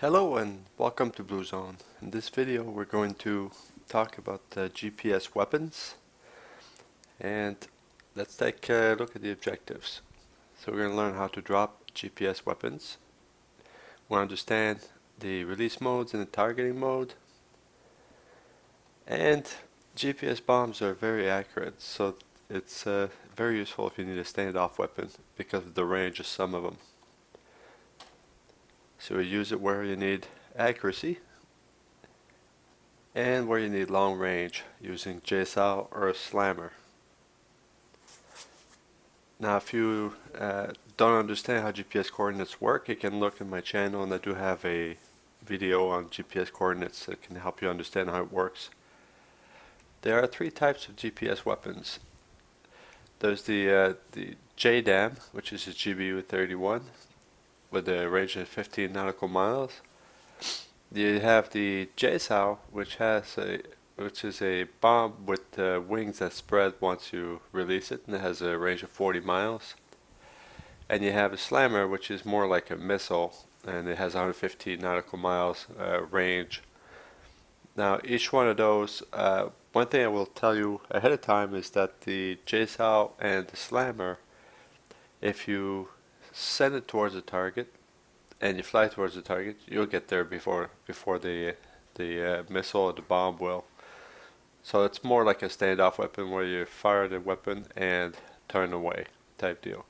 Hello and welcome to Blue Zone. In this video we're going to talk about GPS weapons, and let's take a look at the objectives. So we're going to learn how to drop GPS weapons. We'll understand the release modes and the targeting mode. And GPS bombs are very accurate, so it's very useful if you need a standoff weapon because of the range of some of them. So we use it where you need accuracy and where you need long range using JSOW or SLAM-ER. Now if you don't understand how GPS coordinates work, you can look in my channel, and I do have a video on GPS coordinates that can help you understand how it works. There are three types of GPS weapons. There's the JDAM, which is a GBU-31 with a range of 15 nautical miles. You have the JSOW, which is a bomb with wings that spread once you release it, and it has a range of 40 miles. And you have a SLAM-ER, which is more like a missile, and it has 115 nautical miles range. Now each one of those, one thing I will tell you ahead of time is that the JSOW and the SLAM-ER, if you send it towards the target and you fly towards the target, you'll get there before the missile or the bomb will. So it's more like a standoff weapon where you fire the weapon and turn away type deal.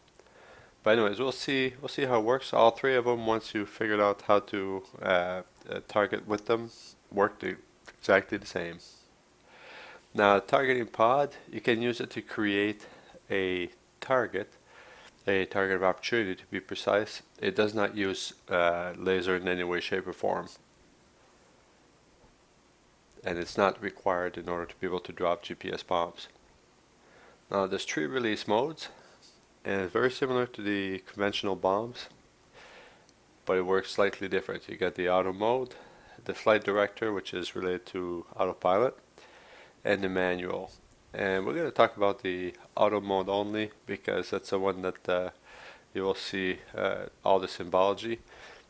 But anyways, we'll see how it works. All three of them, once you figured out how to target with them, work exactly the same. Now targeting pod, you can use it to create a target of opportunity, to be precise. It does not use laser in any way, shape or form, and it's not required in order to be able to drop GPS bombs. Now there's three release modes, and it's very similar to the conventional bombs, but it works slightly different. You got the auto mode, the flight director, which is related to autopilot, and the manual. And we're going to talk about the auto mode only because that's the one that you will see all the symbology.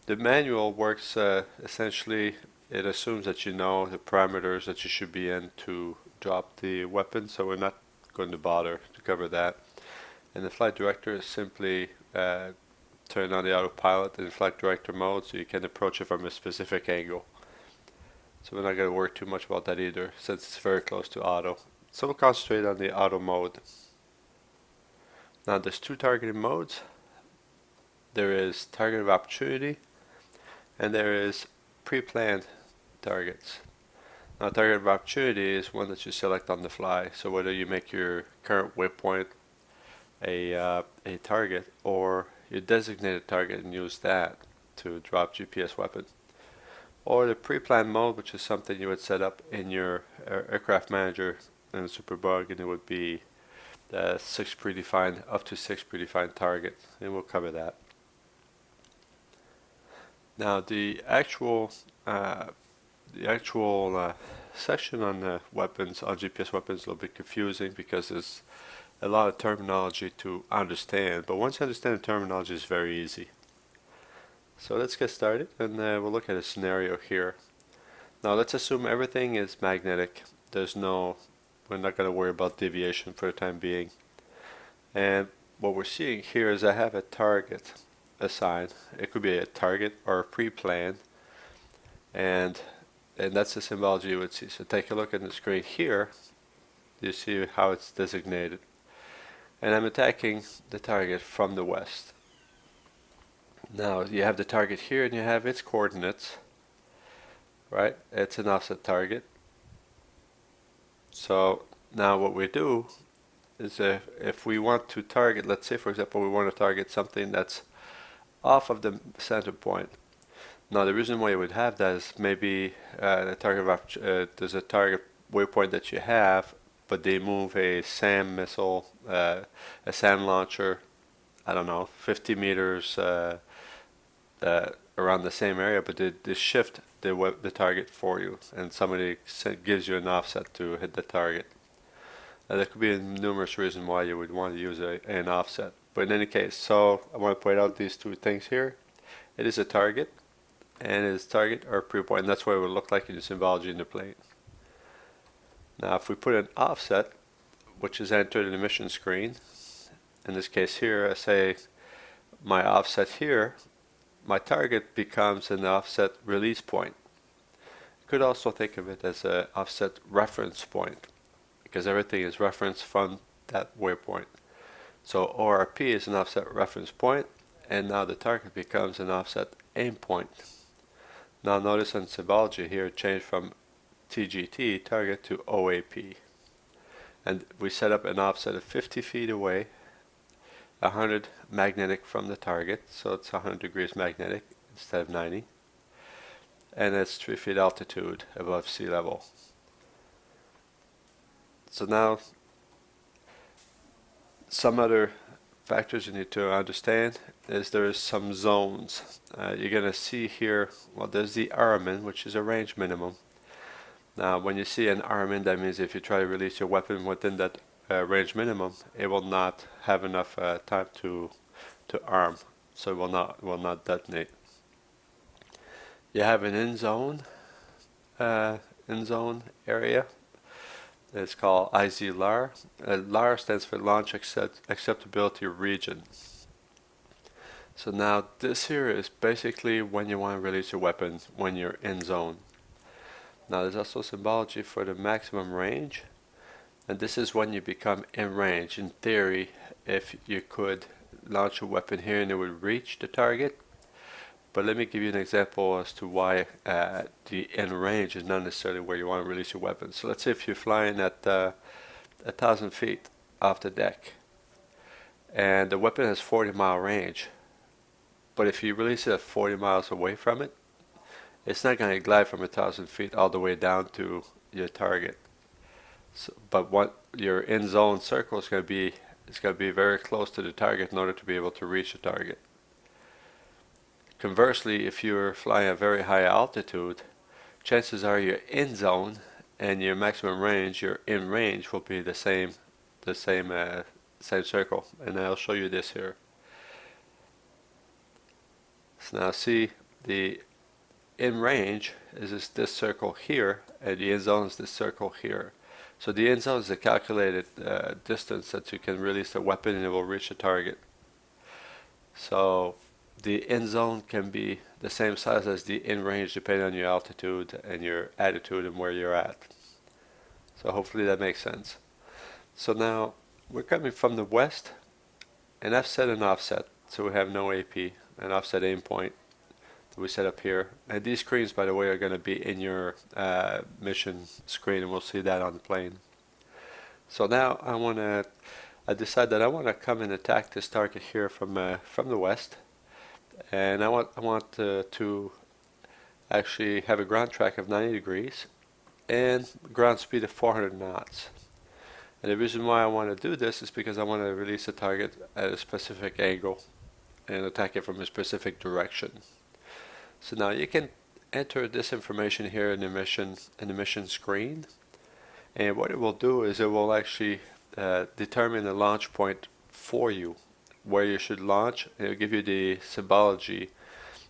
The manual works essentially, it assumes that you know the parameters that you should be in to drop the weapon, so we're not going to bother to cover that. And the flight director is simply turn on the autopilot in flight director mode so you can approach it from a specific angle. So we're not going to worry too much about that either, since it's very close to auto. So we'll concentrate on the auto mode. Now there's two targeting modes. There is target of opportunity, and there is pre-planned targets. Now target of opportunity is one that you select on the fly. So whether you make your current waypoint a target, or you designate a target and use that to drop GPS weapon. Or the pre-planned mode, which is something you would set up in your aircraft manager in Superbug, and it would be up to six predefined targets, and we'll cover that. Now the actual section on weapons, on GPS weapons, is a little bit confusing because there's a lot of terminology to understand, but once you understand the terminology, it's very easy. So let's get started, and we'll look at a scenario here. Now let's assume everything is magnetic. We're not going to worry about deviation for the time being. And what we're seeing here is I have a target assigned. It could be a target or a pre-plan, and that's the symbology you would see. So take a look at the screen here. You see how it's designated. And I'm attacking the target from the west. Now you have the target here, and you have its coordinates, right? It's an offset target. So now what we do is if we want to target, let's say for example we want to target something that's off of the center point. Now the reason why you would have that is maybe there's a target waypoint that you have, but they move a SAM missile, a SAM launcher, I don't know, 50 meters around the same area, but they shift the target for you, and somebody gives you an offset to hit the target. There could be numerous reasons why you would want to use an offset, but in any case, so I want to point out these two things here. It is a target, and its target or pre-point, and that's what it would look like in the symbology in the plane. Now if we put an offset, which is entered in the mission screen, in this case here, I say my offset here, my target becomes an offset release point. You could also think of it as an offset reference point, because everything is referenced from that waypoint. So ORP is an offset reference point, and now the target becomes an offset aim point. Now notice on symbology here it changed from TGT, target, to OAP. And we set up an offset of 50 feet away, 100 magnetic from the target, so it's 100 degrees magnetic instead of 90. And it's 3 feet altitude above sea level. So now, some other factors you need to understand is there's some zones. You're going to see here, well, there's the RMIN, which is a range minimum. Now when you see an RMIN, that means if you try to release your weapon within that range minimum, it will not have enough time to arm, so it will not detonate. You have an in zone area. It's called IZ-LAR. LAR stands for Launch Acceptability Region. So now this here is basically when you want to release your weapon when you're in zone. Now there's also symbology for the maximum range, and this is when you become in range. In theory, if you could launch a weapon here and it would reach the target, but let me give you an example as to why the in range is not necessarily where you want to release your weapon. So let's say if you're flying at 1,000 feet off the deck and the weapon has 40-mile range, but if you release it at 40 miles away from it, it's not going to glide from 1,000 feet all the way down to your target. So, but what your in zone circle is going to be, it's going to be very close to the target in order to be able to reach the target. Conversely, if you're flying at very high altitude, chances are you're in zone and your maximum range, your in range, will be the same circle. And I'll show you this here. So now see, the in range is this circle here, and the in zone is this circle here. So the in zone is a calculated distance that you can release the weapon and it will reach the target. So the in zone can be the same size as the in range depending on your altitude and your attitude and where you're at. So hopefully that makes sense. So now we're coming from the west, and I've set an offset, so we have no AP, an offset aim point that we set up here. And these screens, by the way, are going to be in your mission screen, and we'll see that on the plane. So now I decide that I want to come and attack this target here from the west. And I want to actually have a ground track of 90 degrees and ground speed of 400 knots. And the reason why I want to do this is because I want to release the target at a specific angle and attack it from a specific direction. So now you can enter this information here in the mission screen, and what it will do is it will actually determine the launch point for you, where you should launch. It'll give you the symbology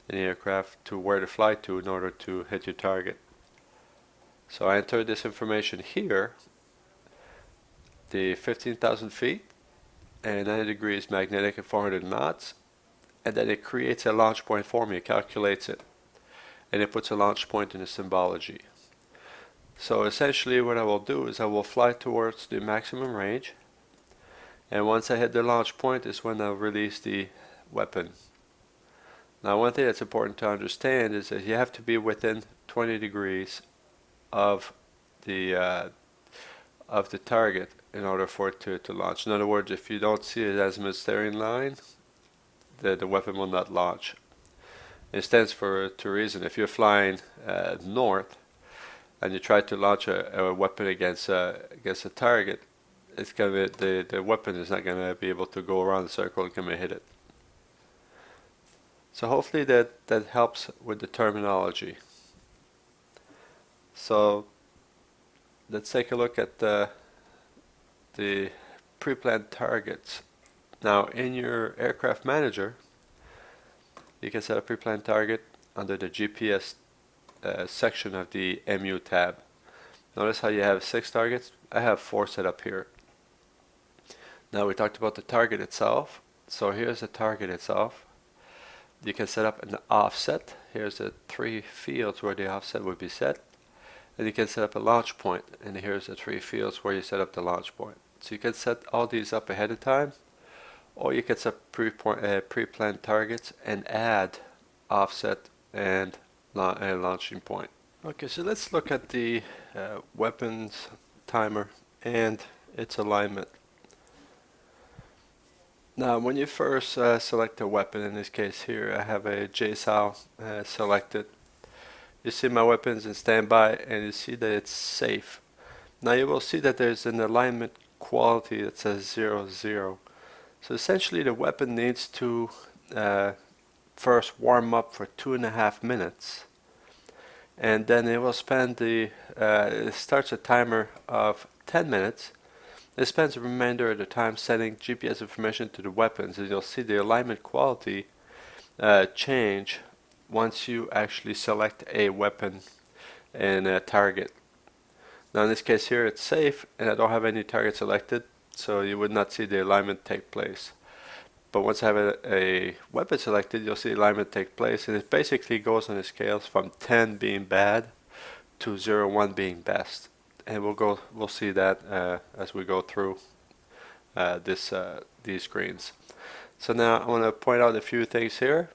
in the aircraft to where to fly to in order to hit your target. So I enter this information here, the 15,000 feet and 90 degrees magnetic at 400 knots, and then it creates a launch point for me. It calculates it, and it puts a launch point in the symbology. So essentially what I will do is I will fly towards the maximum range, and once I hit the launch point is when I'll release the weapon. Now one thing that's important to understand is that you have to be within 20 degrees of the target in order for it to launch. In other words, if you don't see it as a steering line, the weapon will not launch. It stands for two reasons. If you're flying north and you try to launch a weapon against a target, it's gonna be, the weapon is not going to be able to go around the circle and come and hit it. So hopefully that helps with the terminology. So let's take a look at the pre-planned targets. Now in your aircraft manager, you can set a pre-planned target under the GPS section of the MU tab. Notice how you have 6 targets? I have 4 set up here. Now we talked about the target itself. So here's the target itself. You can set up an offset. Here's the 3 fields where the offset would be set. And you can set up a launch point. And here's the 3 fields where you set up the launch point. So you can set all these up ahead of time. Or you can set pre-planned targets and add offset and launching point. Okay, so let's look at the weapons timer and its alignment. Now, when you first select a weapon, in this case here, I have a JSOW selected. You see my weapons in standby, and you see that it's safe. Now you will see that there's an alignment quality that says 0, 0. So essentially the weapon needs to first warm up for 2.5 minutes. And then it will spend it starts a timer of 10 minutes. It spends the remainder of the time sending GPS information to the weapons, and you'll see the alignment quality change once you actually select a weapon and a target. Now in this case here it's safe, and I don't have any target selected, so you would not see the alignment take place. But once I have a weapon selected, you'll see alignment take place, and it basically goes on the scales from 10 being bad to 0, 1 being best. And we'll see that as we go through these screens. So now I want to point out a few things here.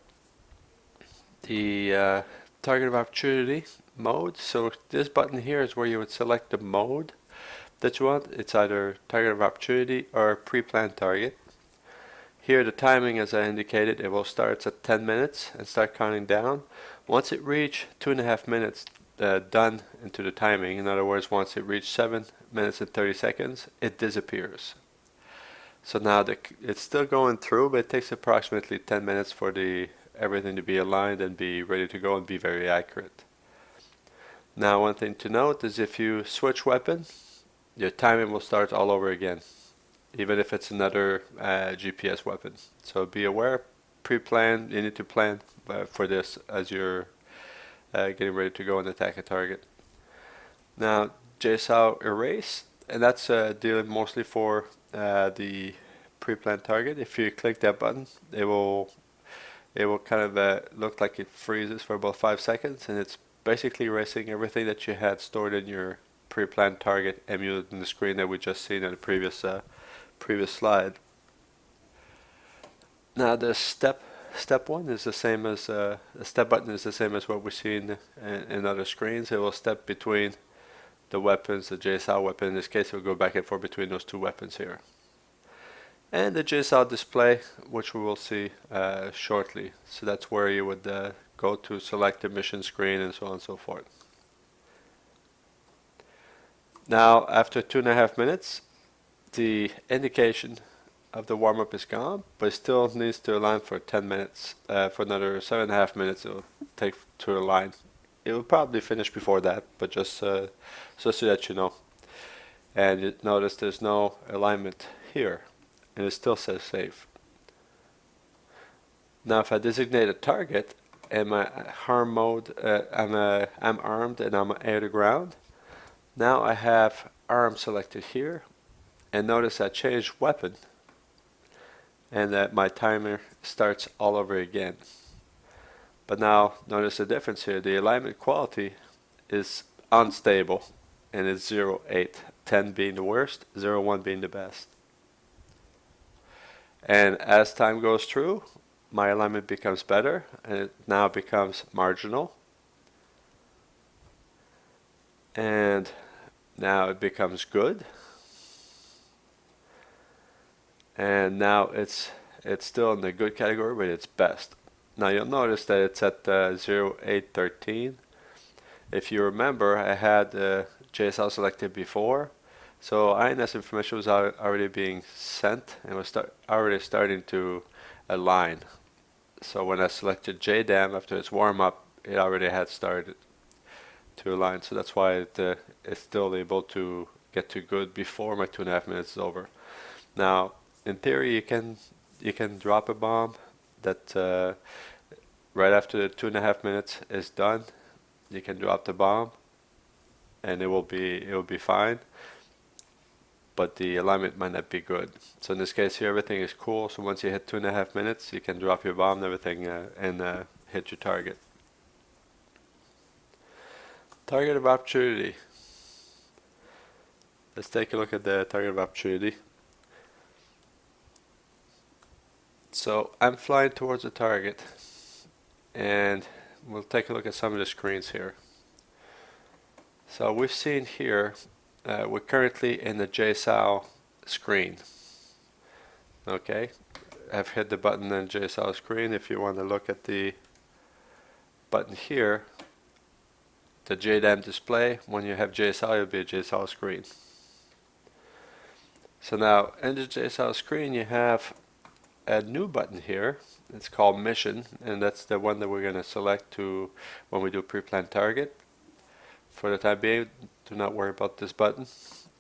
The target of opportunity mode. So this button here is where you would select the mode that you want. It's either target of opportunity or pre-planned target. Here the timing, as I indicated, it will start at 10 minutes and start counting down. Once it reaches 2.5 minutes done into the timing, in other words, once it reaches 7 minutes and 30 seconds, it disappears. So now it's still going through, but it takes approximately 10 minutes for everything to be aligned and be ready to go and be very accurate. Now one thing to note is if you switch weapon, your timing will start all over again, even if it's another GPS weapon. So be aware, pre-plan, you need to plan for this as you're getting ready to go and attack a target. Now JSOW erase, and that's dealing mostly for the pre-planned target. If you click that button, it will kind of look like it freezes for about 5 seconds, and it's basically erasing everything that you had stored in your pre-planned target emulated in the screen that we just seen in the previous slide. Now the step one is the same as the step button is the same as what we see in other screens. It will step between the weapons, the JSOW weapon. In this case, it will go back and forth between those 2 weapons here. And the JSOW display, which we will see shortly. So that's where you would go to select the mission screen and so on and so forth. Now, after 2.5 minutes, the indication of the warm-up is gone, but it still needs to align for 10 minutes. For another 7.5 minutes, it will take to align. It will probably finish before that, but just so that you know. And you notice there's no alignment here, and it still says safe. Now, if I designate a target and my harm mode, I'm armed and I'm air to ground. Now I have arm selected here, and notice I changed weapon, and that my timer starts all over again. But now notice the difference here. The alignment quality is unstable, and it's 0, 8, 10 being the worst, 0, 1 being the best. And as time goes through, my alignment becomes better, and it now becomes marginal. And now it becomes good. And now it's still in the good category, but it's best. Now you'll notice that it's at 0, 8, 13. If you remember, I had JSOW selected before, so INS information was already being sent and was already starting to align. So when I selected JDAM after its warm-up, it already had started to align. So that's why it's still able to get to good before my 2.5 minutes is over. Now, in theory, you can drop a bomb that Right after the 2.5 minutes is done, you can drop the bomb, and it will be fine. But the alignment might not be good. So in this case here, everything is cool. So once you hit 2.5 minutes, you can drop your bomb and everything and hit your target. Target of opportunity. Let's take a look at the target of opportunity. So I'm flying towards the target, and we'll take a look at some of the screens here. So we've seen here, we're currently in the JSOW screen. Okay, I've hit the button in JSOW screen. If you want to look at the button here, the JDAM display, when you have JSOW, it'll be a JSOW screen. So now in the JSOW screen, you have a new button here. It's called Mission, and that's the one that we're going to select to when we do pre-planned target. For the time being, do not worry about this button.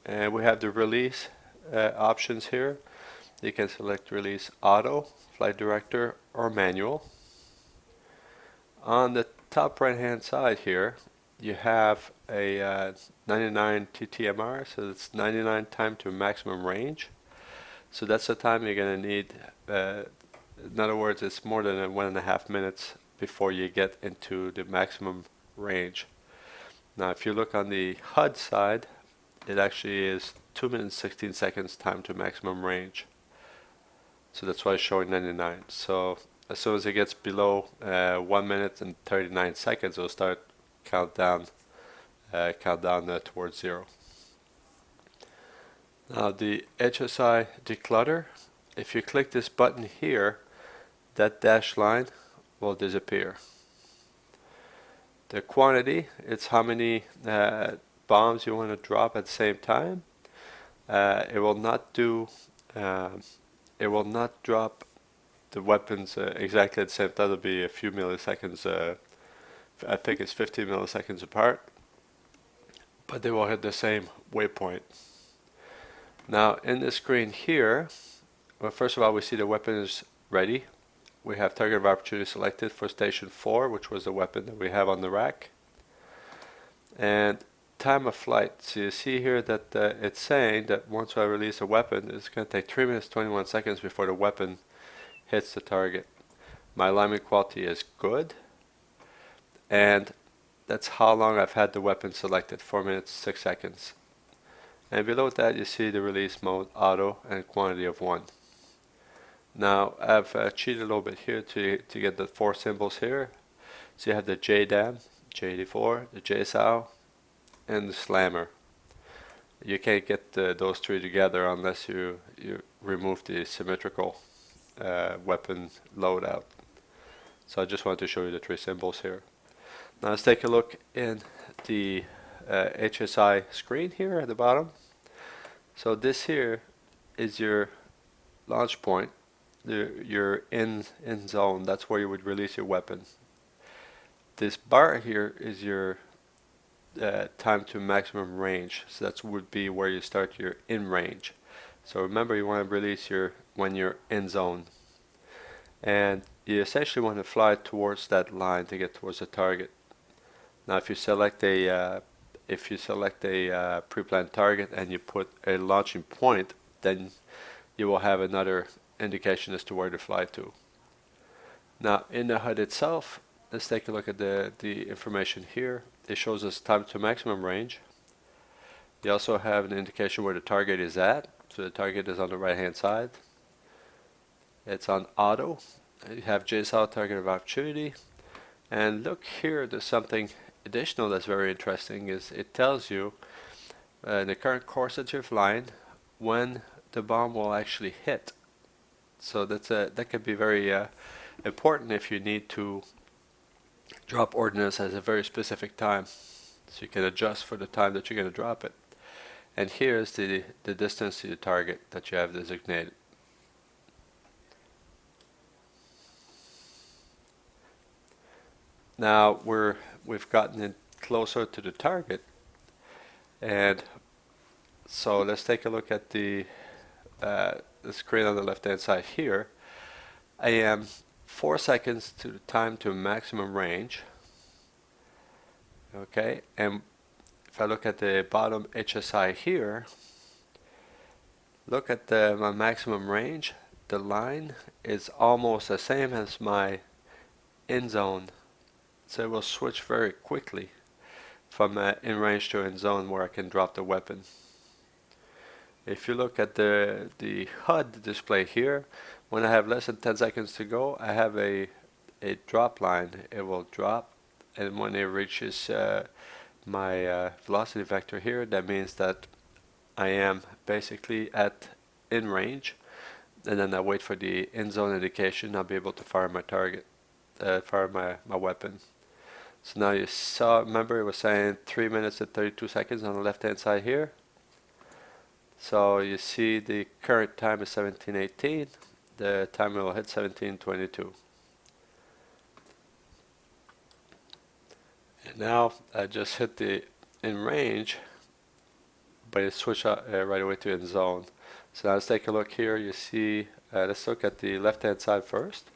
And we have the release options here. You can select release auto, flight director, or manual. On the top right hand side here, you have a 99 TTMR, so it's 99 time to maximum range. So that's the time you're going to need. In other words, it's more than 1.5 minutes before you get into the maximum range. Now if you look on the HUD side, it actually is 2 minutes 16 seconds time to maximum range. So that's why it's showing 99. So as soon as it gets below 1 minute and 39 seconds, it'll start countdown towards 0. Now the HSI declutter, if you click this button here, that dashed line will disappear. The quantity, it's how many bombs you want to drop at the same time. It will not drop the weapons exactly at the same time. It'll be a few milliseconds. I think it's 15 milliseconds apart, but they will hit the same waypoint. Now in the screen here, well, first of all, we see the weapon is ready. We have target of opportunity selected for station 4, which was the weapon that we have on the rack. And time of flight. So you see here that it's saying that once I release a weapon, it's going to take 3 minutes 21 seconds before the weapon hits the target. My alignment quality is good, and that's how long I've had the weapon selected, 4 minutes 6 seconds. And below that you see the release mode, auto, and quantity of 1. Now I've cheated a little bit here to get the 4 symbols here. So you have the JDAM, J84, the JSOW, and the SLAM-ER. You can't get those 3 together unless you remove the symmetrical weapon loadout. So I just wanted to show you the 3 symbols here. Now let's take a look in the HSI screen here at the bottom. So this here is your launch point. Your in zone, that's where you would release your weapon. This bar here is your time to maximum range, so that would be where you start your in range. So remember, you want to release when you're in zone, and you essentially want to fly towards that line to get towards the target. Now if you select a pre-planned target and you put a launching point, then you will have another indication as to where to fly to. Now in the HUD itself, let's take a look at the information here. It shows us time to maximum range. You also have an indication where the target is at. So the target is on the right hand side. It's on auto. You have JSOW target of opportunity. And look here, there's something additional that's very interesting. Is it tells you in the current course that you're flying when the bomb will actually hit. So that can be very important if you need to drop ordnance at a very specific time. So you can adjust for the time that you're going to drop it. And here's the distance to the target that you have designated. Now we've gotten it closer to the target, and so let's take a look at the screen on the left hand side here. I am 4 seconds to time to maximum range. Okay, and if I look at the bottom HSI here, look at my maximum range. The line is almost the same as my in zone, so it will switch very quickly from in range to in zone where I can drop the weapon. If you look at the HUD display here, when I have less than 10 seconds to go, I have a drop line. It will drop, and when it reaches my velocity vector here, that means that I am basically at in range, and then I wait for the in zone indication. I'll be able to fire my target, fire my weapon. So now you saw, remember it was saying 3 minutes and 32 seconds on the left hand side here. So you see the current time is 17:18. The timer will hit 17:22. And now I just hit the in range, but it switched right away to in zone. So now let's take a look here. You see, let's look at the left hand side first.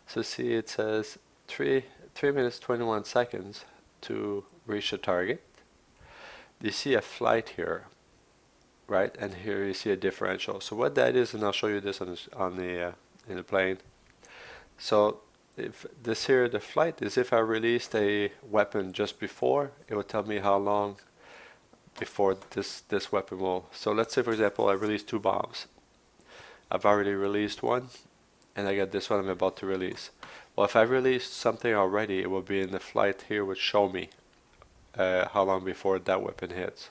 So see, it says 3 minutes 21 seconds to reach the target. You see a flight here, right? And here you see a differential. So what that is, and I'll show you this in the plane. So if this here, the flight is if I released a weapon just before, it will tell me how long before this weapon will. So let's say, for example, I released 2 bombs. I've already released one, and I got this one I'm about to release. Well, if I released something already, it will be in the flight here, which show me how long before that weapon hits.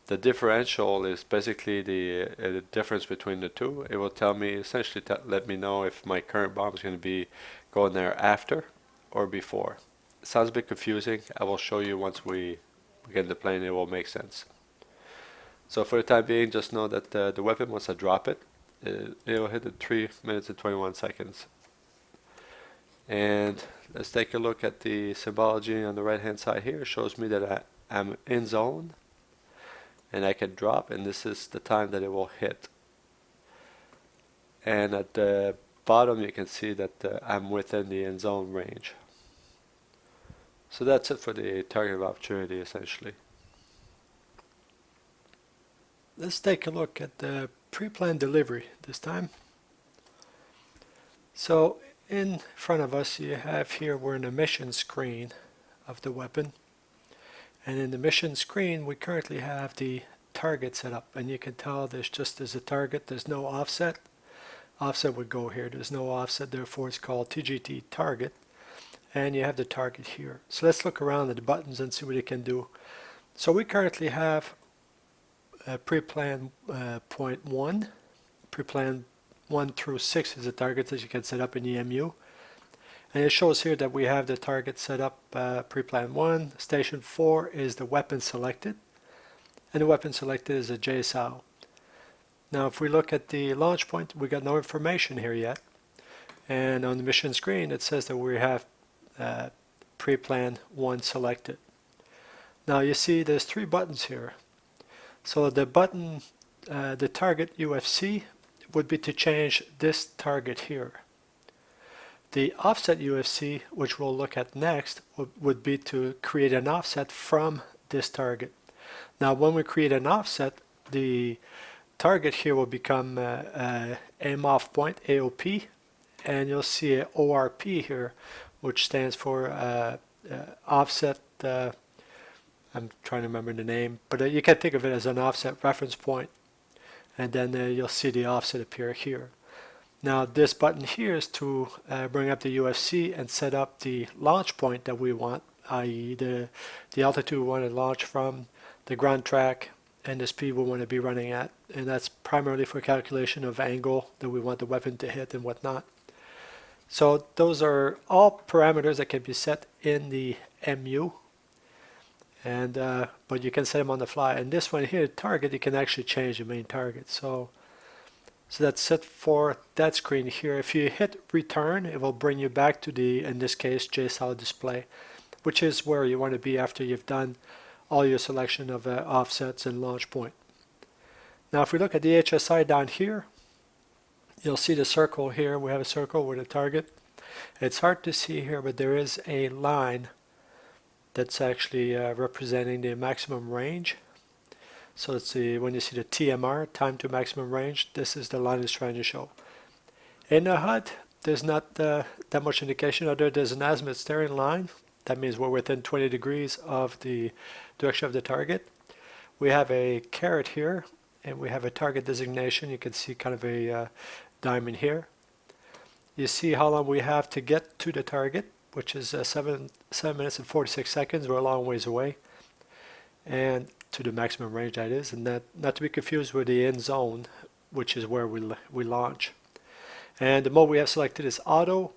The differential is basically the difference between the two. It will tell me, essentially let me know if my current bomb is going to be going there after or before. It sounds a bit confusing. I will show you once we get in the plane, it will make sense. So for the time being, just know that the weapon, once I drop it, it will hit at 3 minutes and 21 seconds. And let's take a look at the symbology on the right hand side here. It shows me that I'm in zone, and I can drop, and this is the time that it will hit. And at the bottom you can see that I'm within the in zone range. So that's it for the target of opportunity, essentially. Let's take a look at the pre-planned delivery this time. So in front of us you have here, we're in the mission screen of the weapon. And in the mission screen, we currently have the target set up, and you can tell there's a target, there's no offset. Offset would go here, there's no offset, therefore it's called TGT target, and you have the target here. So let's look around at the buttons and see what it can do. So we currently have pre-plan point 1, pre-plan 1 through 6 is the targets that you can set up in EMU. And it shows here that we have the target set up pre-plan 1. Station 4 is the weapon selected, and the weapon selected is a JSOW. Now if we look at the launch point, we got no information here yet. And on the mission screen it says that we have pre-plan 1 selected. Now you see there's 3 buttons here. So the button, the target UFC, would be to change this target here. The offset UFC, which we'll look at next, would be to create an offset from this target. Now when we create an offset, the target here will become aim off point, AOP, and you'll see a ORP here, which stands for offset, I'm trying to remember the name, but you can think of it as an offset reference point, and then you'll see the offset appear here. Now this button here is to bring up the UFC and set up the launch point that we want, i.e. the altitude we want to launch from, the ground track, and the speed we want to be running at. And that's primarily for calculation of angle that we want the weapon to hit and whatnot. So those are all parameters that can be set in the MU, and but you can set them on the fly. And this one here, target, you can actually change the main target. So that's set for that screen here. If you hit return, it will bring you back to the, in this case, JSOW display, which is where you want to be after you've done all your selection of offsets and launch point. Now if we look at the HSI down here, You'll see the circle here. We have a circle with a target. It's hard to see here, but there is a line that's actually representing the maximum range. So it's when you see the TMR, time to maximum range, this is the line it's trying to show. In the HUD, there's not that much indication, other there's an azimuth steering line. That means we're within 20 degrees of the direction of the target. We have a caret here, and we have a target designation. You can see kind of a diamond here. You see how long we have to get to the target, which is 7 minutes and 46 seconds. We're a long ways away, and to the maximum range that is, and not to be confused with the end zone, which is where we launch. And the mode we have selected is auto,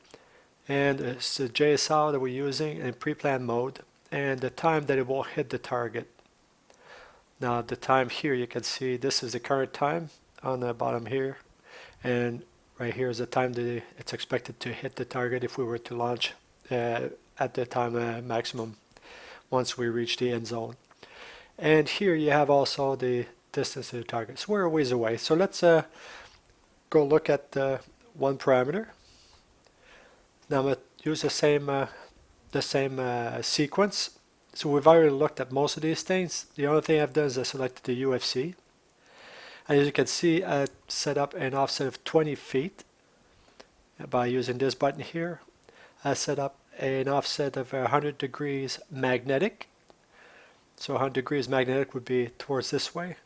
and it's the JSOW that we're using in pre-planned mode, and the time that it will hit the target. Now the time here, you can see this is the current time on the bottom here, and right here is the time that it's expected to hit the target if we were to launch at the time maximum once we reach the end zone. And here you have also the distance to the target. So we're a ways away. So let's go look at one parameter. Now I'm going to use the same sequence. So we've already looked at most of these things. The only thing I've done is I selected the UFC. And as you can see, I set up an offset of 20 feet by using this button here. I set up an offset of 100 degrees magnetic. So 100 degrees magnetic would be towards this way.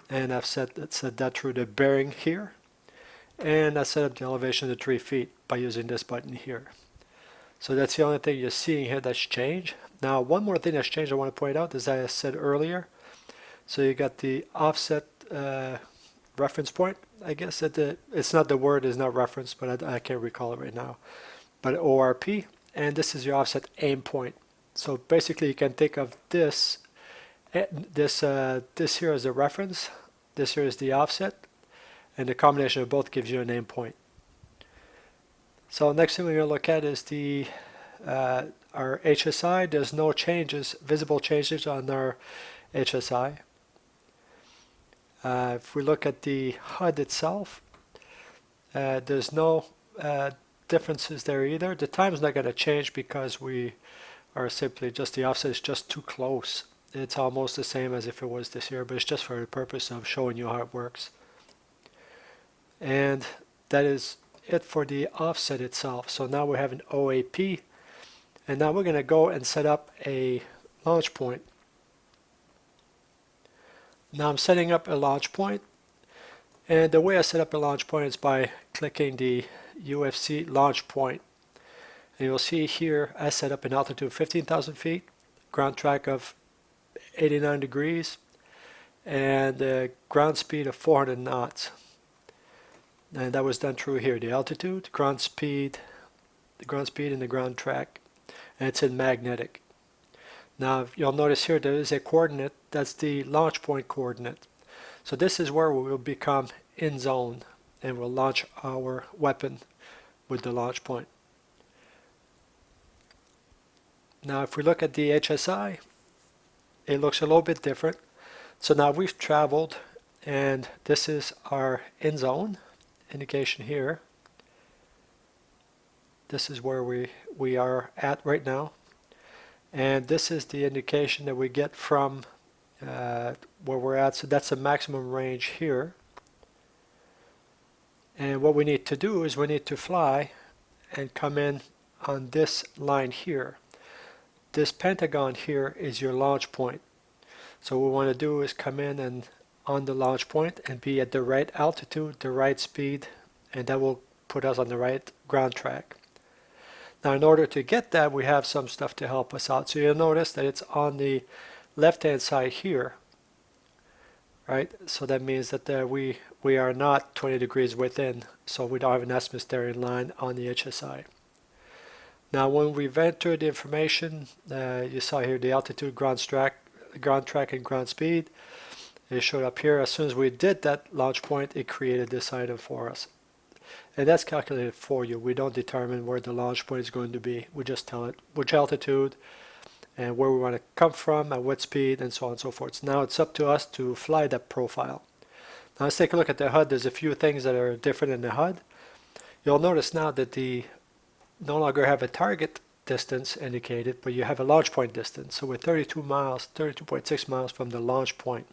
And I've set that through the bearing here. And I set up the elevation to 3 feet by using this button here. So that's the only thing you're seeing here that's changed. Now one more thing that's changed I want to point out, as I said earlier. So you got the offset reference point. I guess it's not the word is not reference, but I can't recall it right now. But ORP, and this is your offset aim point. So basically you can think of this here as a reference, this here is the offset, and the combination of both gives you an aim point. So next thing we're going to look at is our HSI. There's no changes, visible changes on our HSI. If we look at the HUD itself, there's no differences there either. The time is not going to change because we are simply just the offset is just too close. It's almost the same as if it was this here, but it's just for the purpose of showing you how it works. And that is it for the offset itself. So now we have an OAP, and now we're going to go and set up a launch point. Now I'm setting up a launch point, and the way I set up a launch point is by clicking the UFC launch point. And you'll see here I set up an altitude of 15,000 feet, ground track of 89 degrees, and a ground speed of 400 knots. And that was done through here, the altitude, ground speed, and the ground track. And it's in magnetic. Now you'll notice here there is a coordinate, that's the launch point coordinate. So this is where we will become in zone and we'll launch our weapon with the launch point. Now if we look at the HSI, it looks a little bit different. So now we've traveled, and this is our in zone indication here. This is where we are at right now, and this is the indication that we get from where we're at. So that's the maximum range here, and what we need to do is we need to fly and come in on this line here. This pentagon here is your launch point. So what we want to do is come in and on the launch point and be at the right altitude, the right speed, and that will put us on the right ground track. Now in order to get that, we have some stuff to help us out. So you'll notice that it's on the left hand side here, right? So that means that we are not 20 degrees within, so we don't have an azimuth steering line on the HSI. Now when we've entered the information, you saw here the altitude, ground track, and ground speed. It showed up here. As soon as we did that launch point, it created this item for us. And that's calculated for you. We don't determine where the launch point is going to be. We just tell it which altitude and where we want to come from, at what speed, and so on and so forth. So now it's up to us to fly that profile. Now let's take a look at the HUD. There's a few things that are different in the HUD. You'll notice now that the no longer have a target distance indicated, but you have a launch point distance. So we're 32 miles, 32.6 miles from the launch point.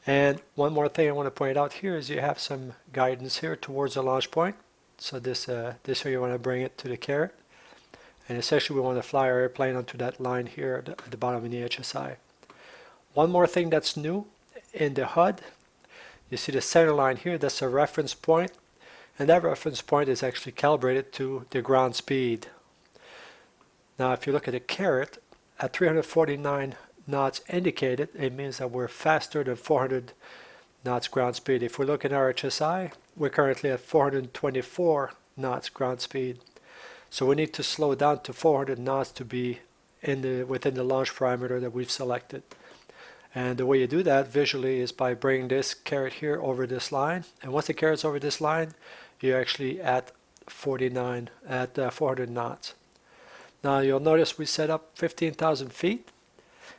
And one more thing I want to point out here is you have some guidance here towards the launch point. So this here you want to bring it to the caret. And essentially we want to fly our airplane onto that line here at the bottom of the HSI. One more thing that's new in the HUD, you see the center line here, that's a reference point. And that reference point is actually calibrated to the ground speed. Now if you look at the caret, at 349 knots indicated, it means that we're faster than 400 knots ground speed. If we look at our HSI, we're currently at 424 knots ground speed. So we need to slow down to 400 knots to be within the launch parameter that we've selected. And the way you do that visually is by bringing this caret here over this line. And once the caret's over this line, you're actually at 400 knots. Now you'll notice we set up 15,000 feet,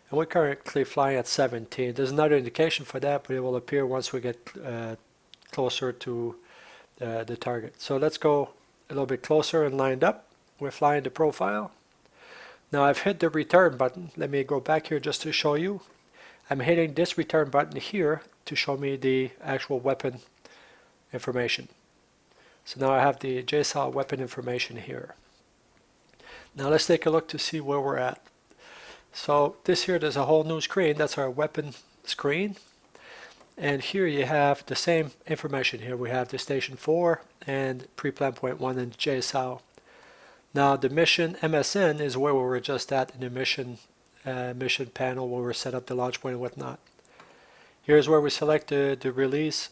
and we're currently flying at 17. There's another indication for that, but it will appear once we get closer to the target. So let's go a little bit closer and lined up. We're flying the profile. Now I've hit the return button. Let me go back here just to show you. I'm hitting this return button here to show me the actual weapon information. So now I have the JSOW weapon information here. Now let's take a look to see where we're at. So this here, there's a whole new screen. That's our weapon screen. And here you have the same information here. We have the station 4 and pre-plan point 1 and JSOW. Now the mission MSN is where we were just at in the mission panel where we set up the launch point and whatnot. Here's where we select the release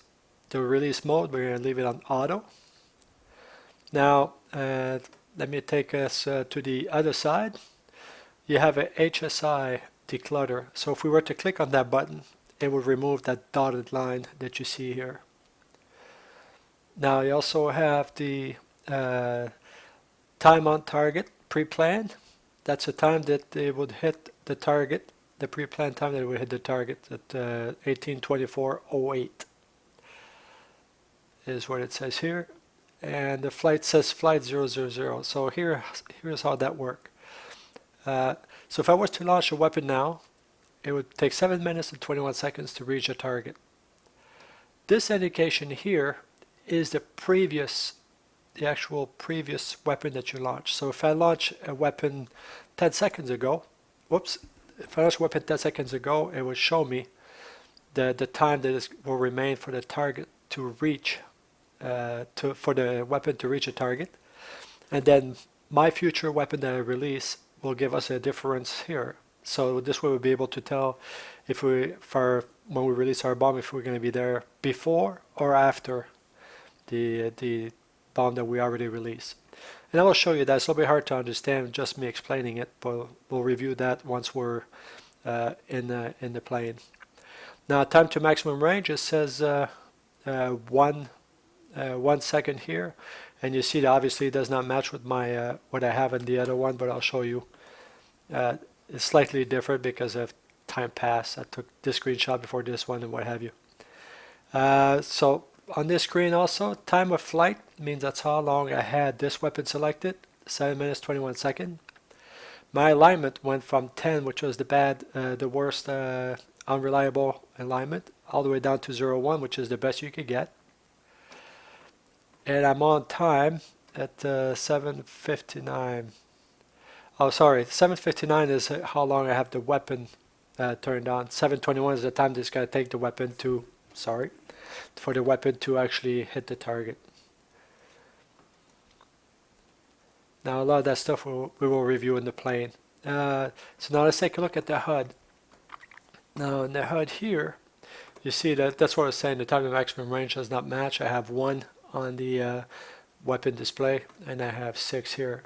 mode. We're going to leave it on auto. Now let me take us to the other side. You have a HSI declutter. So if we were to click on that button, it would remove that dotted line that you see here. Now you also have the time on target pre-planned. That's the time that it would hit the target, the pre-planned time that it would hit the target at 18:24:08 is what it says here. And the flight says flight 000. So here's how that works. So if I was to launch a weapon now, it would take 7 minutes and 21 seconds to reach a target. This indication here is the actual previous weapon that you launched. So if I launch a weapon 10 seconds ago, if I launch a weapon 10 seconds ago, it would show me the time that will remain for the target to reach, for the weapon to reach a target. And then my future weapon that I release will give us a difference here. So this way we'll be able to tell if when we release our bomb, if we're going to be there before or after the bomb that we already released. And I will show you that. It's a little bit hard to understand just me explaining it, but we'll review that once we're in the plane. Now time to maximum range, it says 1 second here, and you see that obviously it does not match with my what I have in the other one, but I'll show you. It's slightly different because of time passed. I took this screenshot before this one and what have you. So on this screen also, time of flight means that's how long I had this weapon selected, 7 minutes 21 seconds. My alignment went from 10, which was the worst unreliable alignment, all the way down to 0-1, which is the best you could get. And I'm on time at 7:59. Oh, sorry, 7:59 is how long I have the weapon turned on. 7:21 is the time that it's going to take the weapon to, for the weapon to actually hit the target. Now a lot of that stuff we will review in the plane. So now let's take a look at the HUD. Now in the HUD here, you see that's what I was saying, the time to maximum range does not match. I have 1 on the weapon display and I have 6 here.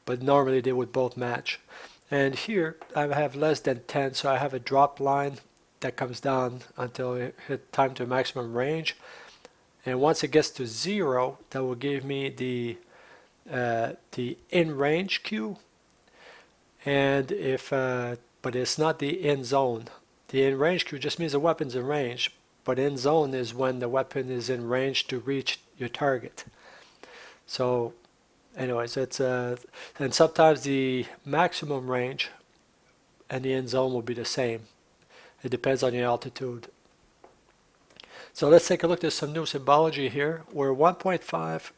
But normally they would both match. And here I have less than 10, so I have a drop line that comes down until it hit time to maximum range. And once it gets to 0, that will give me the in range queue. And but it's not the in zone. The in range queue just means the weapon's in range, but in zone is when the weapon is in range to reach your target. So anyways, it's and sometimes the maximum range and the in zone will be the same. It depends on your altitude. So let's take a look at some new symbology here. We're 1.5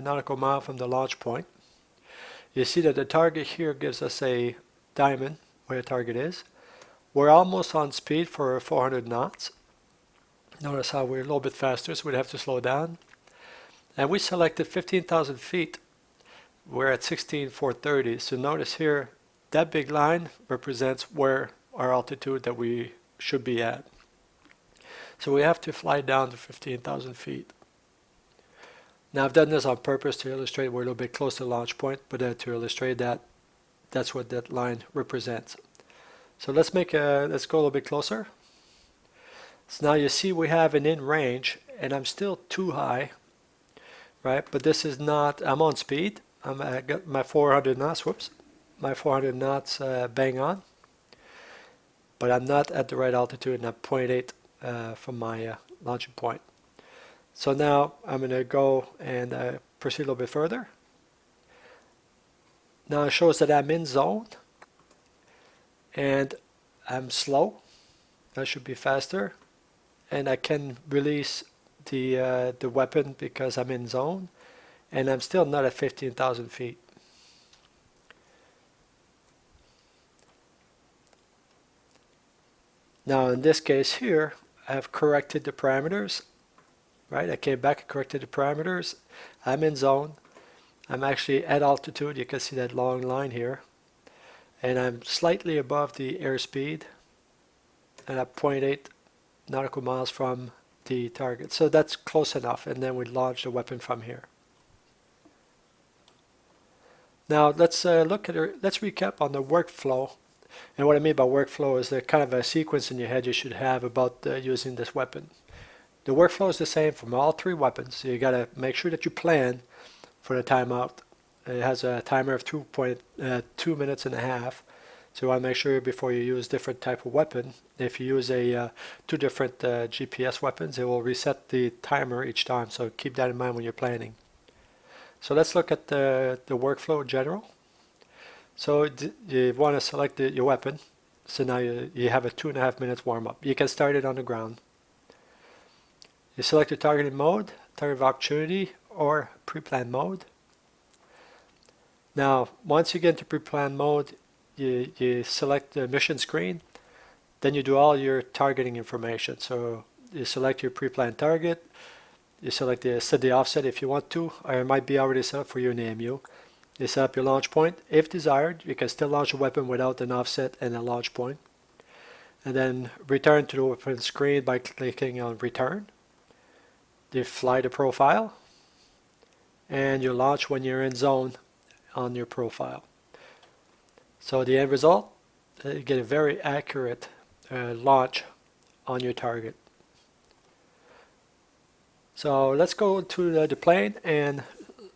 nautical mile from the launch point. You see that the target here gives us a diamond where the target is. We're almost on speed for 400 knots. Notice how we're a little bit faster, so we'd have to slow down. And we selected 15,000 feet. We're at 16,430. So notice here, that big line represents where our altitude that we should be at. So we have to fly down to 15,000 feet. Now I've done this on purpose to illustrate we're a little bit close to the launch point, but to illustrate that, that's what that line represents. So let's go a little bit closer. So now you see we have an in range, and I'm still too high, right? But this is not, I'm on speed. I got my 400 knots, my 400 knots bang on. But I'm not at the right altitude, and I'm 0.8 from my launching point. So now I'm going to go and proceed a little bit further. Now it shows that I'm in zone, and I'm slow. I should be faster, and I can release the weapon because I'm in zone, and I'm still not at 15,000 feet. Now in this case here, I've corrected the parameters, right? I came back and corrected the parameters. I'm in zone. I'm actually at altitude. You can see that long line here. And I'm slightly above the airspeed, and at 0.8 nautical miles from the target. So that's close enough, and then we launch the weapon from here. Now let's let's recap on the workflow. And what I mean by workflow is the kind of a sequence in your head you should have about using this weapon. The workflow is the same from all three weapons. So you got to make sure that you plan for the timeout. It has a timer of 2 minutes and a half. So you want to make sure before you use different type of weapon. If you use two different GPS weapons, it will reset the timer each time. So keep that in mind when you're planning. So let's look at the workflow in general. So you want to select your weapon. So now you have a 2.5 minutes warm up. You can start it on the ground. You select your targeting mode, target of opportunity, or pre-planned mode. Now, once you get into pre-planned mode, you select the mission screen. Then you do all your targeting information. So you select your pre-planned target. You select set the offset if you want to, or it might be already set up for you in the AMU. You set up your launch point. If desired, you can still launch a weapon without an offset and a launch point. And then return to the weapon screen by clicking on return. You fly the profile, and you launch when you're in zone on your profile. So the end result, you get a very accurate launch on your target. So let's go to the plane and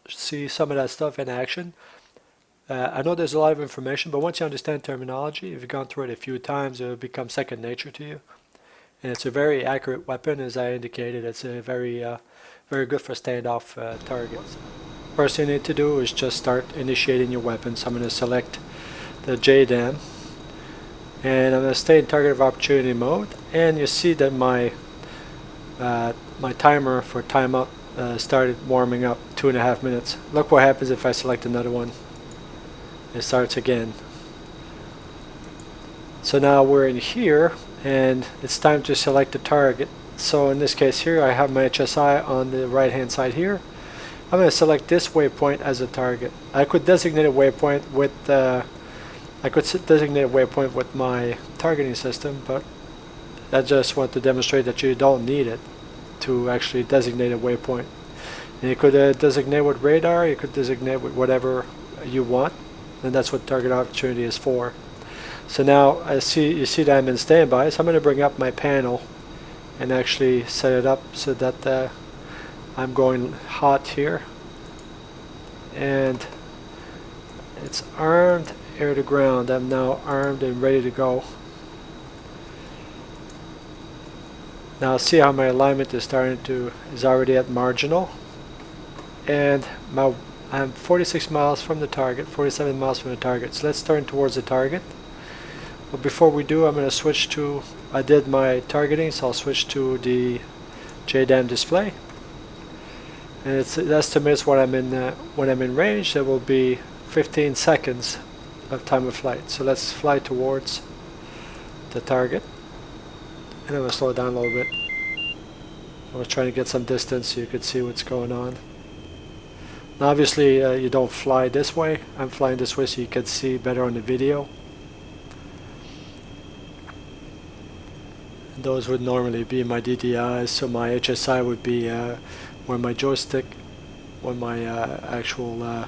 see some of that stuff in action. I know there's a lot of information, but once you understand terminology, if you've gone through it a few times, it will become second nature to you. And it's a very accurate weapon, as I indicated. It's a very good for standoff targets. First thing you need to do is just start initiating your weapon. So I'm going to select the JDAM, and I'm going to stay in target of opportunity mode. And you see that my timer for timeout started warming up 2.5 minutes. Look what happens if I select another one. It starts again. So now we're in here, and it's time to select the target. So in this case here, I have my HSI on the right hand side here. I'm going to select this waypoint as a target. I could designate a waypoint with my targeting system, but I just want to demonstrate that you don't need it to actually designate a waypoint. And you could designate with radar, you could designate with whatever you want, and that's what target opportunity is for. So now you see that I'm in standby, so I'm going to bring up my panel and actually set it up so that I'm going hot here, and it's armed air to ground. I'm now armed and ready to go. Now see how my alignment is already at marginal, and I'm 46 miles from the target, 47 miles from the target. So let's turn towards the target. But before we do, I'm going to switch to, I did my targeting, so I'll switch to the JDAM display. And it estimates when I'm in range. There will be 15 seconds of time of flight. So let's fly towards the target. And I'm going to slow it down a little bit. I was trying to get some distance so you could see what's going on. Now obviously you don't fly this way. I'm flying this way so you can see better on the video. Those would normally be my DDIs, so my HSI would be where my joystick, where my actual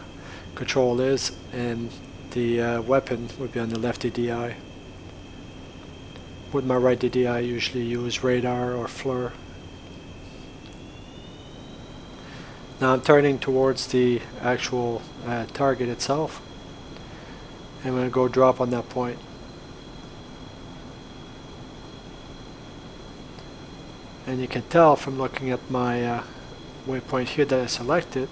control is, and the weapon would be on the left DDI. With my right DDI I usually use radar or FLIR. Now I'm turning towards the actual target itself. I'm going to go drop on that point. And you can tell from looking at my waypoint here that I selected,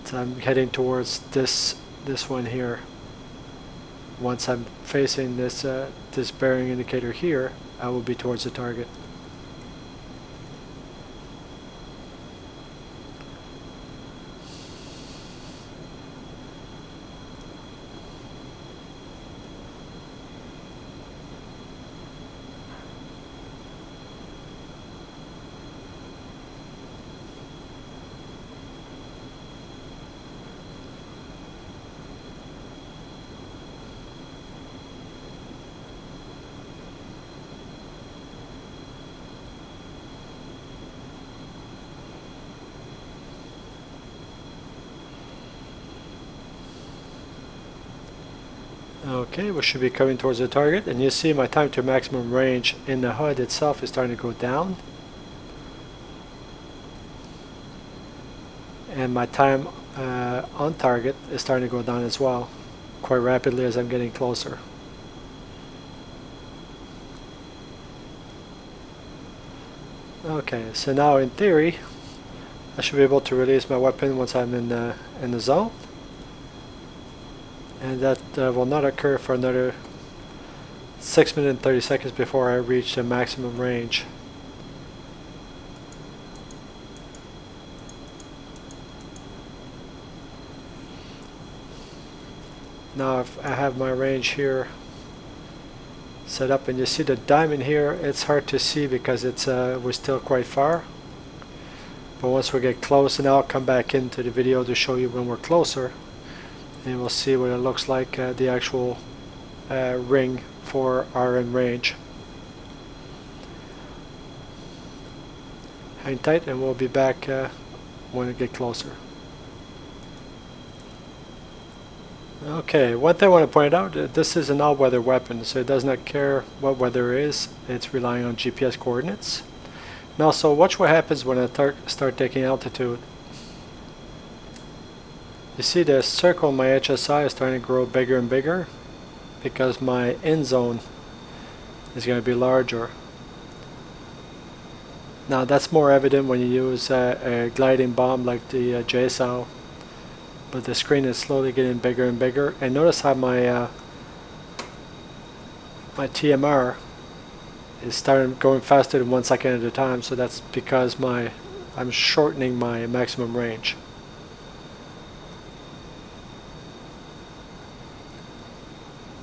so I'm heading towards this one here. Once I'm facing this this bearing indicator here, I will be towards the target. Okay, we should be coming towards the target, and you see my time to maximum range in the HUD itself is starting to go down. And my time on target is starting to go down as well, quite rapidly as I'm getting closer. Okay, so now in theory, I should be able to release my weapon once I'm in the zone. And that will not occur for another 6 minutes and 30 seconds before I reach the maximum range. Now if I have my range here set up, and you see the diamond here, it's hard to see because it's we're still quite far. But once we get close, and I'll come back into the video to show you when we're closer, and we'll see what it looks like, the actual ring for our in range. Hang tight and we'll be back when we get closer. Okay, one thing I want to point out, this is an all-weather weapon, so it does not care what weather is. It's relying on GPS coordinates. And also, watch what happens when I start taking altitude. You see the circle in my HSI is starting to grow bigger and bigger because my end zone is going to be larger. Now that's more evident when you use a gliding bomb like the JSOW, but the screen is slowly getting bigger and bigger. And notice how my my TMR is starting going faster than 1 second at a time, so that's because I'm shortening my maximum range.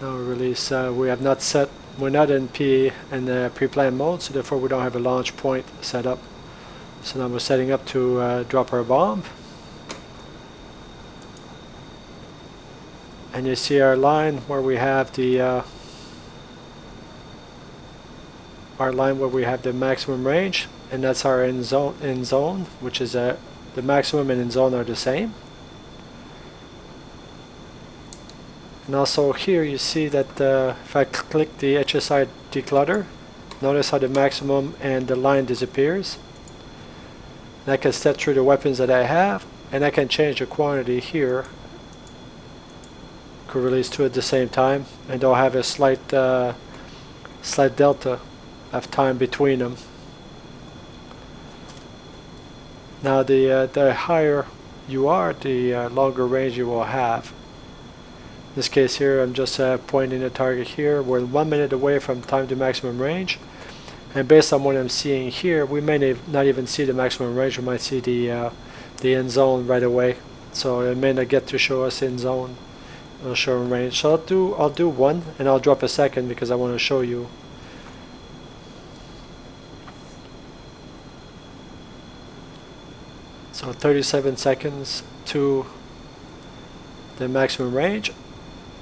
Now release, we have not set, we're not in pre-planned mode, so therefore we don't have a launch point set up. So now we're setting up to drop our bomb. And you see our line where we have the maximum range, and that's our end zone, which is the maximum and end zone are the same. And also here you see that if I click the HSI declutter, notice how the maximum and the line disappears. And I can step through the weapons that I have, and I can change the quantity here. Could release two at the same time, and they'll have a slight delta of time between them. Now the higher you are, the longer range you will have. In this case here, I'm just pointing the target here. We're 1 minute away from time to maximum range. And based on what I'm seeing here, we may not even see the maximum range. We might see the end zone right away. So it may not get to show us in zone. It'll show in range. So I'll do one, and I'll drop a second because I want to show you. So 37 seconds to the maximum range,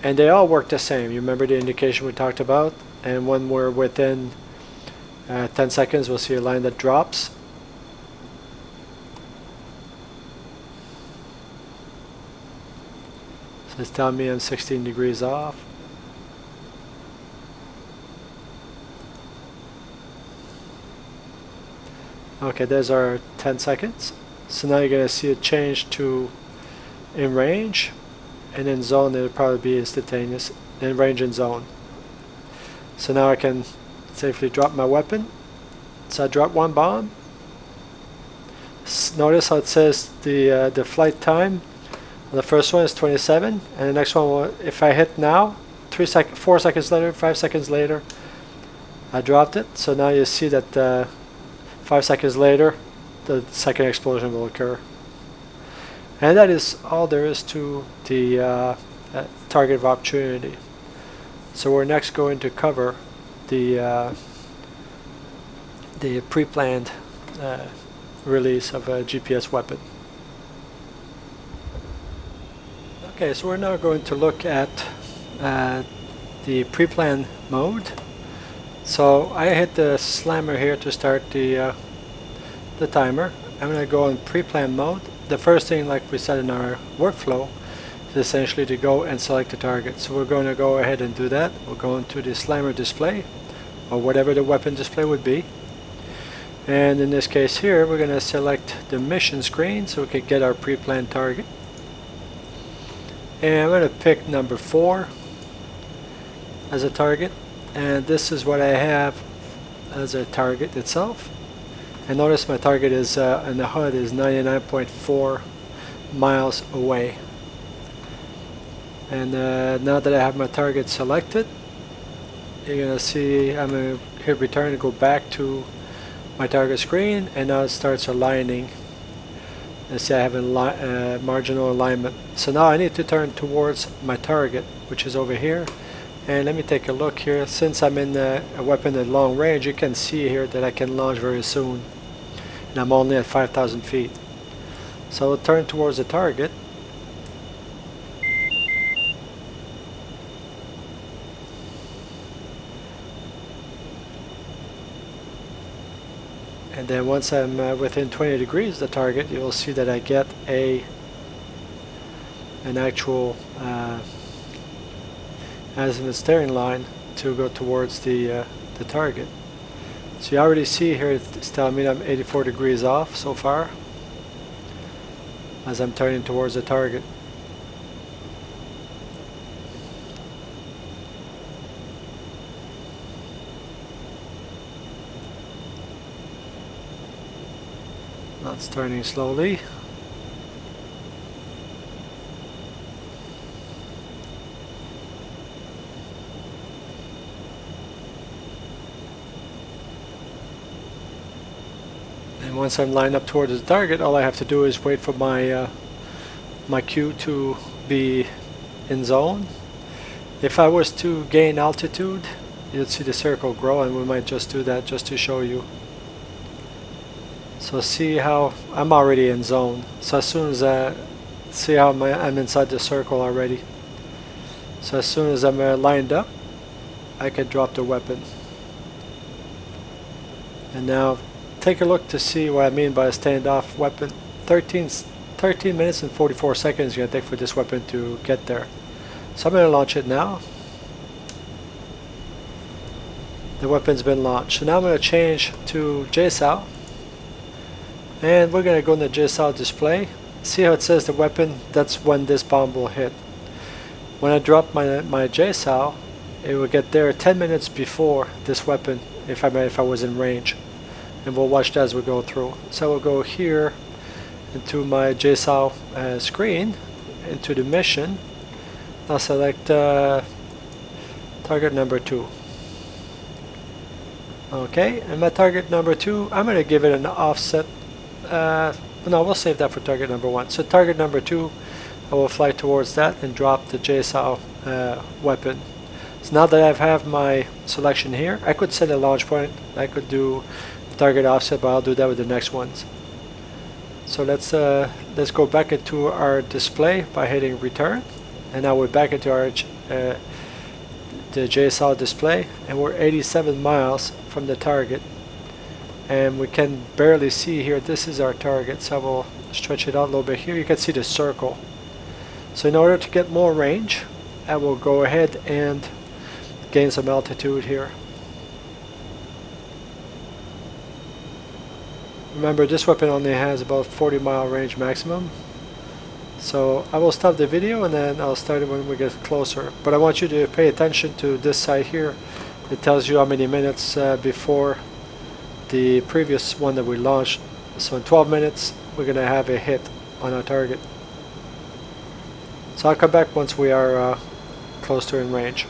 and they all work the same. You remember the indication we talked about? And when we're within 10 seconds, we'll see a line that drops. So it's telling me I'm 16 degrees off. Okay, there's our 10 seconds. So now you're going to see it change to in range, and in zone it'll probably be instantaneous, in range and zone. So now I can safely drop my weapon. So I drop one bomb. Notice how it says the flight time. The first one is 27, and the next one will, if I hit now, 4 seconds later, 5 seconds later, I dropped it. So now you see that 5 seconds later, the second explosion will occur. And that is all there is to the target of opportunity. So we're next going to cover the pre-planned release of a GPS weapon. Okay, so we're now going to look at the pre-planned mode. So I hit the slammer here to start the timer. I'm going to go in pre-planned mode. The first thing, like we said in our workflow, is essentially to go and select the target. So we're going to go ahead and do that. We're going to the slammer display, or whatever the weapon display would be. And in this case here, we're going to select the mission screen so we can get our pre-planned target. And I'm going to pick number 4 as a target. And this is what I have as a target itself. And notice my target is, and the HUD is 99.4 miles away. And now that I have my target selected, you're going to see I'm going to hit return and go back to my target screen, and now it starts aligning. And see I have a marginal alignment. So now I need to turn towards my target, which is over here. And let me take a look here. Since I'm in a weapon at long range, you can see here that I can launch very soon. And I'm only at 5,000 feet. So I'll turn towards the target. And then once I'm within 20 degrees of the target, you'll see that I get an actual azimuth steering line to go towards the target. So you already see here it's telling me I'm 84 degrees off so far as I'm turning towards the target. Now it's turning slowly. And once I'm lined up towards the target, all I have to do is wait for my my cue to be in zone. If I was to gain altitude, you'd see the circle grow, and we might just do that just to show you. So see how I'm already in zone. So as soon as see how I'm inside the circle already. So as soon as I'm lined up, I can drop the weapon. And now take a look to see what I mean by a standoff weapon. 13 minutes and 44 seconds it's going to take for this weapon to get there. So I'm going to launch it now. The weapon's been launched. So now I'm going to change to JSOW. And we're going to go in the JSOW display. See how it says the weapon? That's when this bomb will hit. When I drop my JSOW, it will get there 10 minutes before this weapon if I was in range. And we'll watch that as we go through. So we'll go here into my JSOW screen, into the mission. I'll select target number 2. Okay, and my target number 2, I'm going to give it an offset. No, we'll save that for target number 1. So target number 2, I will fly towards that and drop the JSOW weapon. So now that I have my selection here, I could set a launch point. I could do target offset, but I'll do that with the next ones. So let's go back into our display by hitting return, and now we're back into our the JSOW display, and we're 87 miles from the target, and we can barely see here. This is our target, so I will stretch it out a little bit here. You can see the circle. So in order to get more range, I will go ahead and gain some altitude here. Remember, this weapon only has about 40-mile range maximum. So I will stop the video and then I'll start it when we get closer. But I want you to pay attention to this side here. It tells you how many minutes before the previous one that we launched. So in 12 minutes, we're going to have a hit on our target. So I'll come back once we are close to in range.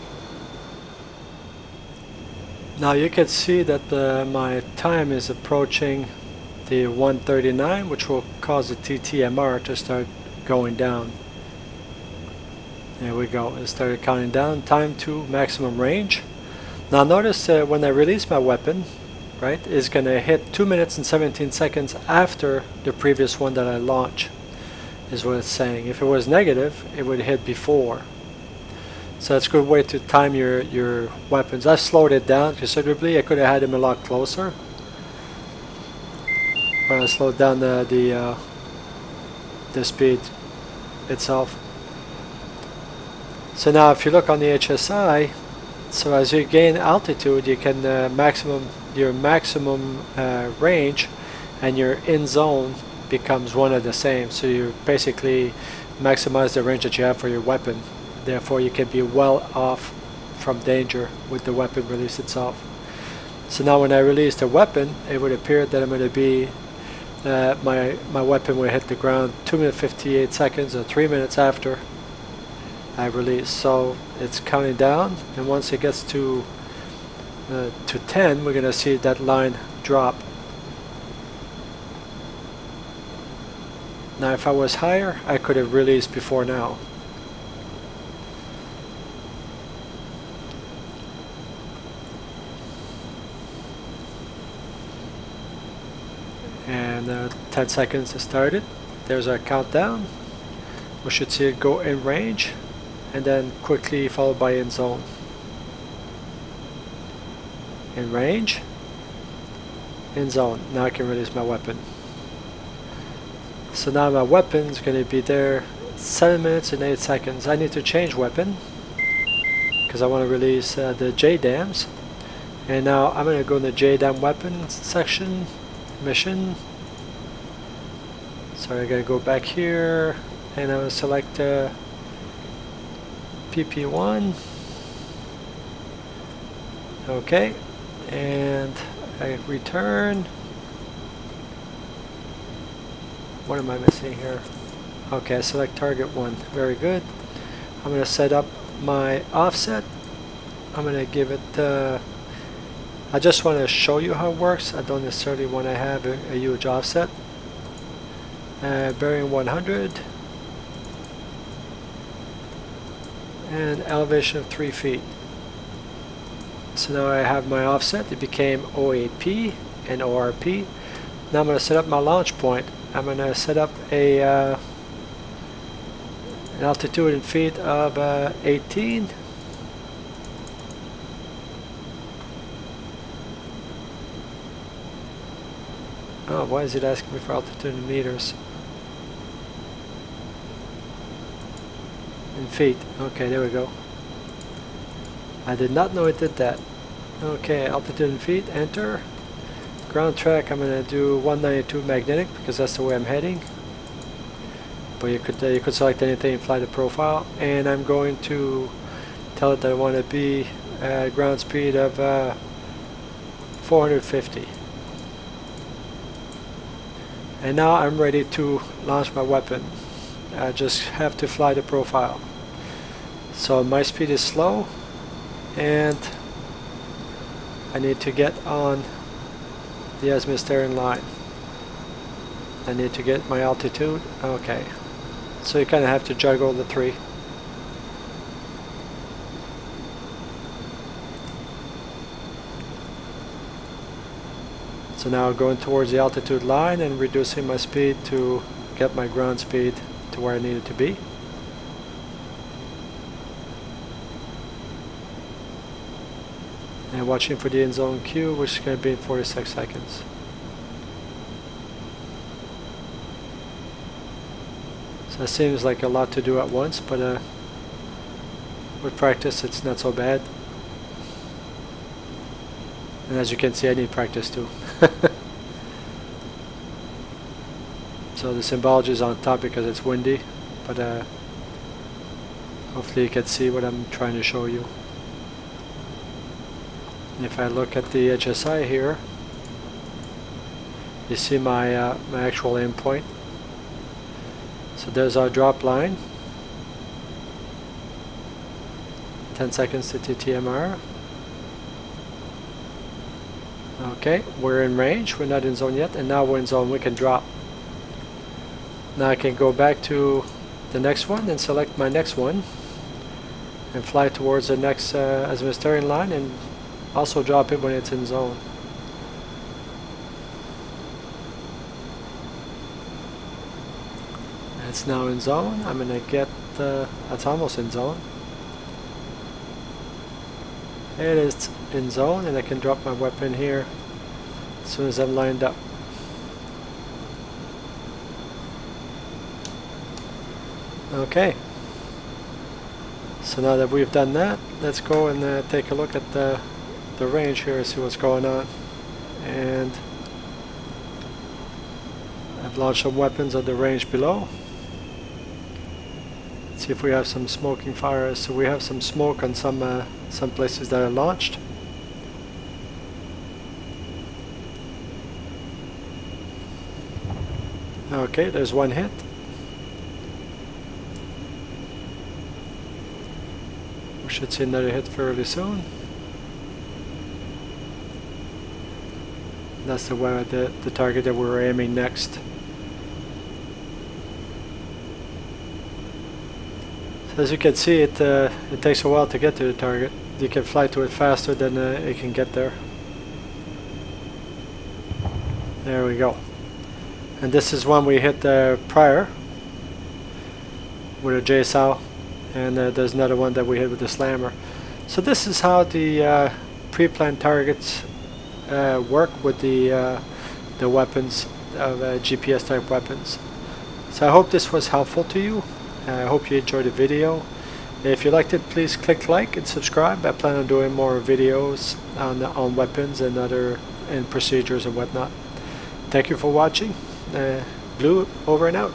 Now you can see that my time is approaching the 139, which will cause the TTMR to start going down. There we go. It started counting down. Time to maximum range. Now notice when I release my weapon, right, it's going to hit 2 minutes and 17 seconds after the previous one that I launched, is what it's saying. If it was negative, it would hit before. So that's a good way to time your weapons. I've slowed it down considerably. I could have had him a lot closer, but I slowed down the speed itself. So now if you look on the HSI, so as you gain altitude, you can your maximum range and your in zone becomes one and the same. So you basically maximize the range that you have for your weapon. Therefore you can be well off from danger with the weapon release itself. So now when I release the weapon, it would appear that I'm going to be my weapon will hit the ground 2 minutes 58 seconds or 3 minutes after I release. So it's counting down, and once it gets to 10, we're going to see that line drop. Now if I was higher, I could have released before now. And 10 seconds has started. There's our countdown. We should see it go in range and then quickly followed by in zone. In range, in zone. Now I can release my weapon. So now my weapon is going to be there 7 minutes and 8 seconds. I need to change weapon because I want to release the JDAMs. And now I'm going to go in the JDAM weapons section, mission. So I gotta go back here and I'm gonna select PP1. Okay, and I return. What am I missing here? Okay, I select target 1. Very good. I'm gonna set up my offset. I'm gonna give it I just want to show you how it works. I don't necessarily want to have a huge offset. Bearing 100 and elevation of 3 feet. So now I have my offset. It became OAP and ORP. Now I'm going to set up my launch point. I'm going to set up an altitude in feet of 18. Oh, why is it asking me for altitude in meters? In feet. Okay, there we go. I did not know it did that. Okay, altitude in feet, enter. Ground track, I'm going to do 192 magnetic because that's the way I'm heading. But you could select anything and fly the profile. And I'm going to tell it that I want to be at ground speed of 450. And now I'm ready to launch my weapon. I just have to fly the profile. So my speed is slow, and I need to get on the azimuth steering line. I need to get my altitude. Okay. So you kind of have to juggle the three. So now going towards the altitude line and reducing my speed to get my ground speed to where I need it to be. And watching for the in-zone cue, which is going to be in 46 seconds. So it seems like a lot to do at once, but with practice it's not so bad. And as you can see, I need practice too. So the symbology is on top because it's windy, but hopefully you can see what I'm trying to show you. If I look at the HSI here, you see my my actual aim point. So there's our drop line. 10 seconds to TTMR. Okay, we're in range, we're not in zone yet, and now we're in zone, we can drop. Now I can go back to the next one and select my next one and fly towards the next azimuth steering line, and also drop it when it's in zone. It's now in zone. I'm gonna get that's almost in zone. It is in zone, and I can drop my weapon here as soon as I'm lined up. Okay, so now that we've done that, let's go and take a look at the range here and see what's going on. And I've launched some weapons at the range below. Let's see if we have some smoking fires. So we have some smoke on some places that are launched. Okay, there's one hit. We should see another hit fairly soon. That's the target that we're aiming next. So as you can see, it takes a while to get to the target. You can fly to it faster than it can get there. There we go. And this is one we hit prior with a JSOW, and there's another one that we hit with the SLAM-ER. So this is how the pre-planned targets work with the weapons of GPS type weapons. So I hope this was helpful to you. I hope you enjoyed the video. If you liked it, please click like and subscribe. I plan on doing more videos on weapons and other procedures and whatnot. Thank you for watching. Blue over and out.